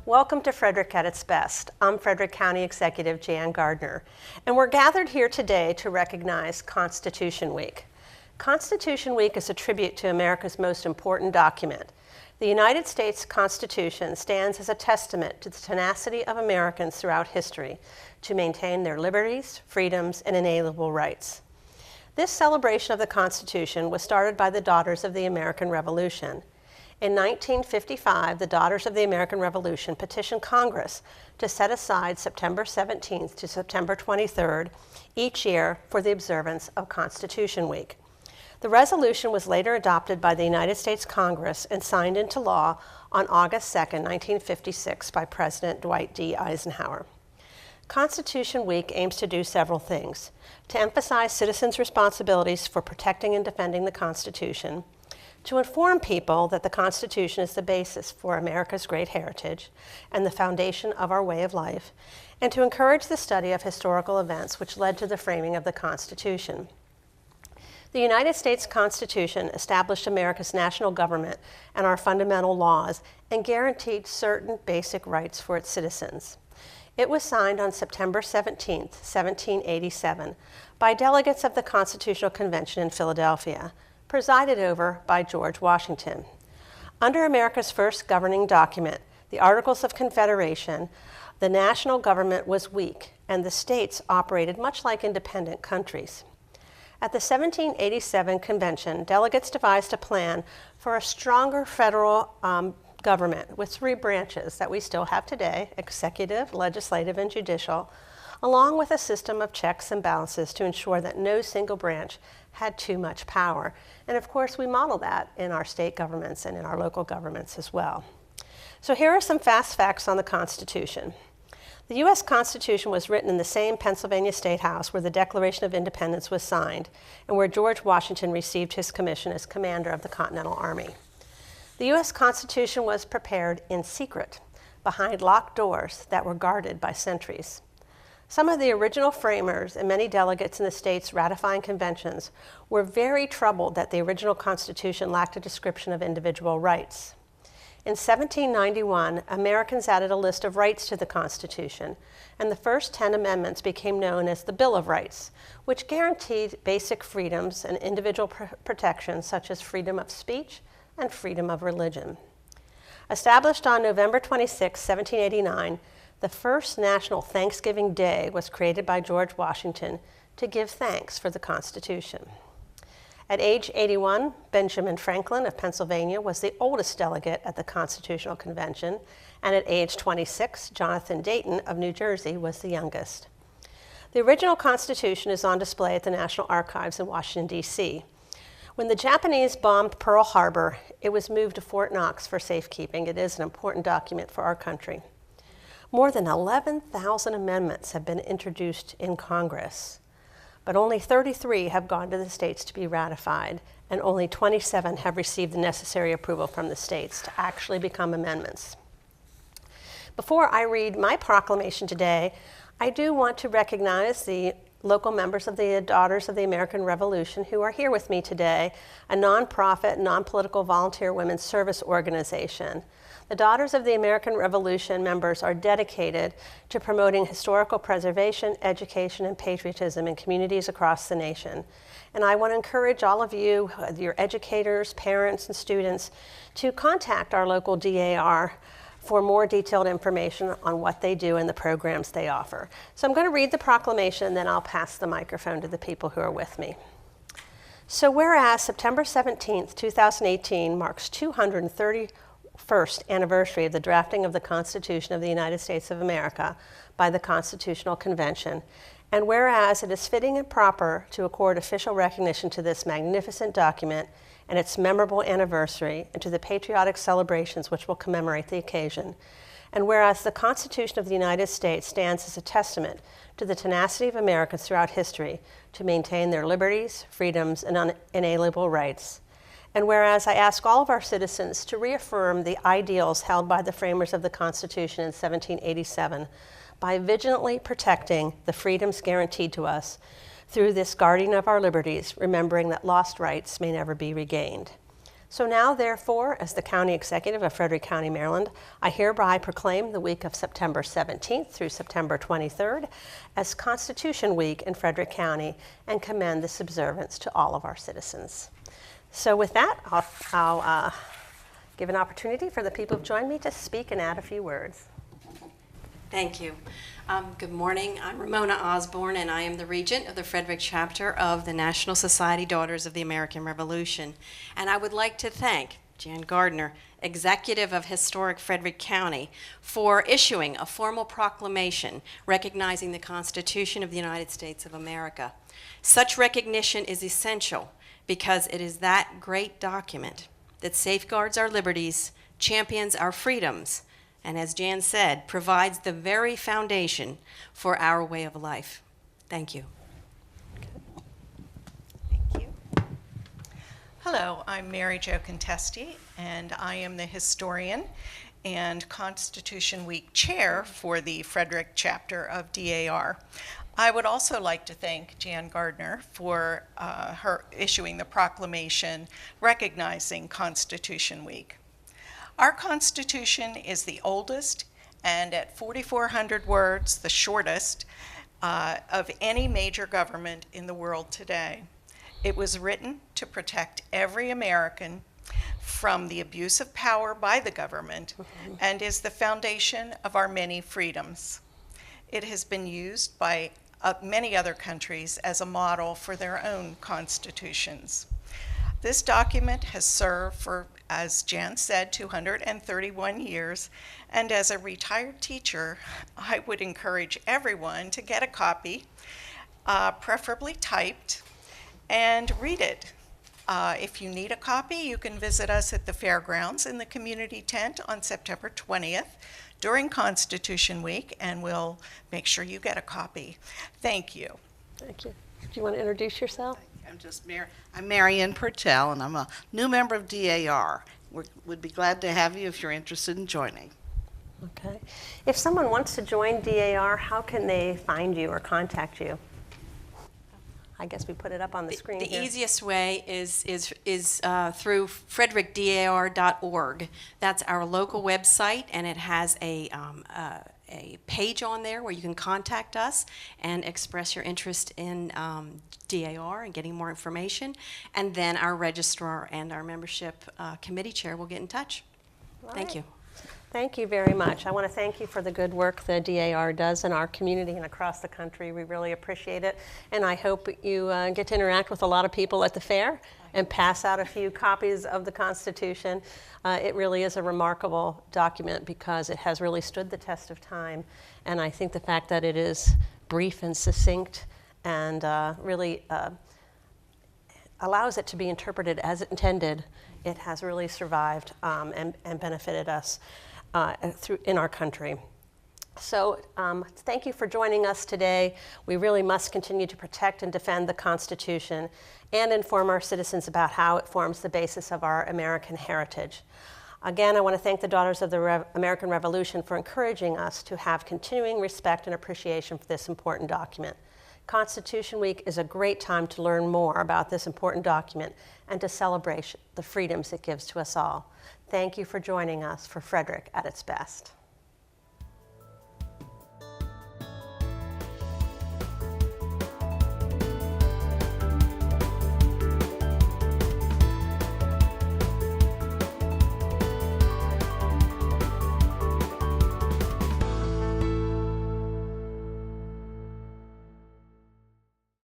Welcome to Frederick at its best. I'm Frederick County Executive Jan Gardner, and we're gathered here today to recognize Constitution Week. Constitution Week is a tribute to America's most important document. The United States Constitution stands as a testament to the tenacity of Americans throughout history to maintain their liberties, freedoms, and inalienable rights. This celebration of the Constitution was started by the Daughters of the American Revolution. In 1955, the Daughters of the American Revolution petitioned Congress to set aside September 17th to September 23rd each year for the observance of Constitution Week. The resolution was later adopted by the United States Congress and signed into law on August 2nd, 1956 by President Dwight D. Eisenhower. Constitution Week aims to do several things: to emphasize citizens' responsibilities for protecting and defending the Constitution, to inform people that the Constitution is the basis for America's great heritage and the foundation of our way of life, and to encourage the study of historical events which led to the framing of the Constitution. The United States Constitution established America's national government and our fundamental laws and guaranteed certain basic rights for its citizens. It was signed on September 17, 1787, by delegates of the Constitutional Convention in Philadelphia, presided over by George Washington. Under America's first governing document, the Articles of Confederation, the national government was weak, and the states operated much like independent countries. At the 1787 convention, delegates devised a plan for a stronger federal government with three branches that we still have today: executive, legislative, and judicial, along with a system of checks and balances to ensure that no single branch had too much power. And of course, we model that in our state governments and in our local governments as well. So here are some fast facts on the Constitution. The U.S. Constitution was written in the same Pennsylvania State House where the Declaration of Independence was signed and where George Washington received his commission as commander of the Continental Army. The U.S. Constitution was prepared in secret, behind locked doors that were guarded by sentries. Some of the original framers and many delegates in the state's ratifying conventions were very troubled that the original Constitution lacked a description of individual rights. In 1791, Americans added a list of rights to the Constitution, and the first 10 amendments became known as the Bill of Rights, which guaranteed basic freedoms and individual protections such as freedom of speech and freedom of religion. Established on November 26, 1789, the first National Thanksgiving Day was created by George Washington to give thanks for the Constitution. At age 81, Benjamin Franklin of Pennsylvania was the oldest delegate at the Constitutional Convention, and at age 26, Jonathan Dayton of New Jersey was the youngest. The original Constitution is on display at the National Archives in Washington, D.C. When the Japanese bombed Pearl Harbor, it was moved to Fort Knox for safekeeping. It is an important document for our country. More than 11,000 amendments have been introduced in Congress, but only 33 have gone to the states to be ratified, and only 27 have received the necessary approval from the states to actually become amendments. Before I read my proclamation today, I do want to recognize the local members of the Daughters of the American Revolution who are here with me today, a nonprofit, non-political volunteer women's service organization. The Daughters of the American Revolution members are dedicated to promoting historical preservation, education, and patriotism in communities across the nation. And I want to encourage all of you, your educators, parents, and students, to contact our local DAR for more detailed information on what they do and the programs they offer. So I'm going to read the proclamation, and then I'll pass the microphone to the people who are with me. So whereas September 17th, 2018 marks 231st anniversary of the drafting of the Constitution of the United States of America by the Constitutional Convention, and whereas it is fitting and proper to accord official recognition to this magnificent document and its memorable anniversary, and to the patriotic celebrations which will commemorate the occasion, and whereas the Constitution of the United States stands as a testament to the tenacity of Americans throughout history to maintain their liberties, freedoms, and inalienable rights, and whereas I ask all of our citizens to reaffirm the ideals held by the framers of the Constitution in 1787 by vigilantly protecting the freedoms guaranteed to us through this guardian of our liberties, remembering that lost rights may never be regained. So now, therefore, as the County Executive of Frederick County, Maryland, I hereby proclaim the week of September 17th through September 23rd as Constitution Week in Frederick County and commend this observance to all of our citizens. So with that, I'll give an opportunity for the people who've joined me to speak and add a few words. Thank you. Good morning. I'm Ramona Osborne, and I am the Regent of the Frederick Chapter of the National Society Daughters of the American Revolution. And I would like to thank Jan Gardner, Executive of Historic Frederick County, for issuing a formal proclamation recognizing the Constitution of the United States of America. Such recognition is essential because it is that great document that safeguards our liberties, champions our freedoms, and as Jan said, provides the very foundation for our way of life. Thank you. Thank you. Hello, I'm Mary Jo Contesti, and I am the historian and Constitution Week chair for the Frederick chapter of DAR. I would also like to thank Jan Gardner for her issuing the proclamation recognizing Constitution Week. Our Constitution is the oldest and at 4,400 words, the shortest of any major government in the world today. It was written to protect every American from the abuse of power by the government and is the foundation of our many freedoms. It has been used by many other countries as a model for their own constitutions. This document has served for, as Jan said, 231 years, and as a retired teacher, I would encourage everyone to get a copy, preferably typed, and read it. If you need a copy, you can visit us at the fairgrounds in the community tent on September 20th during Constitution Week, and we'll make sure you get a copy. Thank you. Thank you. Do you want to introduce yourself? I'm Marian Patel, and I'm a new member of DAR. We'd be glad to have you if you're interested in joining. Okay. If someone wants to join DAR, how can they find you or contact you? I guess we put it up on the screen The here. easiest way is through frederickdar.org. That's our local website, and it has a page on there where you can contact us and express your interest in DAR and getting more information. And then our registrar and our membership committee chair will get in touch. Thank you. Thank you very much. I want to thank you for the good work the DAR does in our community and across the country. We really appreciate it. And I hope you get to interact with a lot of people at the fair and pass out a few copies of the Constitution. It really is a remarkable document because it has really stood the test of time. And I think the fact that it is brief and succinct and really allows it to be interpreted as intended, it has really survived and benefited us in our country. So thank you for joining us today. We really must continue to protect and defend the Constitution and inform our citizens about how it forms the basis of our American heritage. Again, I want to thank the Daughters of the American Revolution for encouraging us to have continuing respect and appreciation for this important document. Constitution Week is a great time to learn more about this important document and to celebrate the freedoms it gives to us all. Thank you for joining us for Frederick at its best.